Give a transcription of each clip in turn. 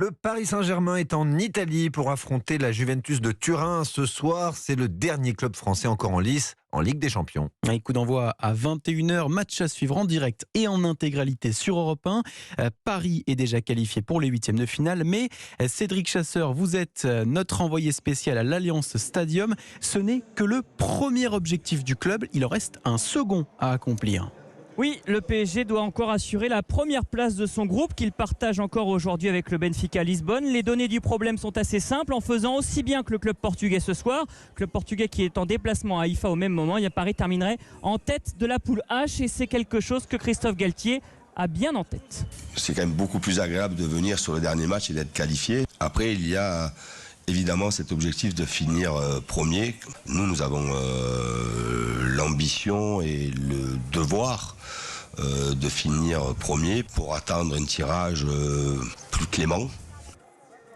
Le Paris Saint-Germain est en Italie pour affronter la Juventus de Turin. Ce soir, c'est le dernier club français encore en lice en Ligue des Champions. Un coup d'envoi à 21h, match à suivre en direct et en intégralité sur Europe 1. Paris est déjà qualifié pour les huitièmes de finale, mais Cédric Chasseur, vous êtes notre envoyé spécial à l'Alliance Stadium. Ce n'est que le premier objectif du club, il en reste un second à accomplir. Oui, le PSG doit encore assurer la première place de son groupe qu'il partage encore aujourd'hui avec le Benfica Lisbonne. Les données du problème sont assez simples en faisant aussi bien que le club portugais ce soir. Club portugais qui est en déplacement à Haïfa au même moment. Paris terminerait en tête de la poule H et c'est quelque chose que Christophe Galtier a bien en tête. C'est quand même beaucoup plus agréable de venir sur le dernier match et d'être qualifié. Après, il y a évidemment cet objectif de finir premier. Nous avons l'ambition et le devoir de finir premier pour atteindre un tirage plus clément.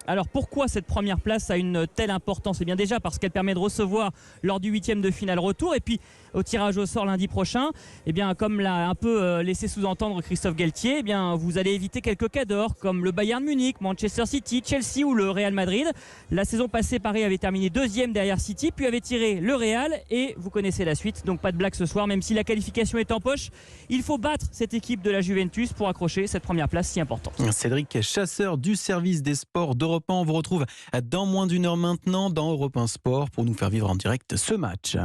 Alors pourquoi cette première place a une telle importance? Eh bien déjà parce qu'elle permet de recevoir lors du huitième de finale retour et puis au tirage au sort lundi prochain, eh bien comme l'a un peu laissé sous-entendre Christophe Galtier, eh bien vous allez éviter quelques cadors comme le Bayern Munich, Manchester City, Chelsea ou le Real Madrid. La saison passée, Paris avait terminé deuxième derrière City, puis avait tiré le Real et vous connaissez la suite, donc pas de blague ce soir, même si la qualification est en poche. Il faut battre cette équipe de la Juventus pour accrocher cette première place si importante. Cédric Chasseur du service des sports d'Europe 1. On vous retrouve dans moins d'une heure maintenant dans Europe 1 Sport pour nous faire vivre en direct ce match.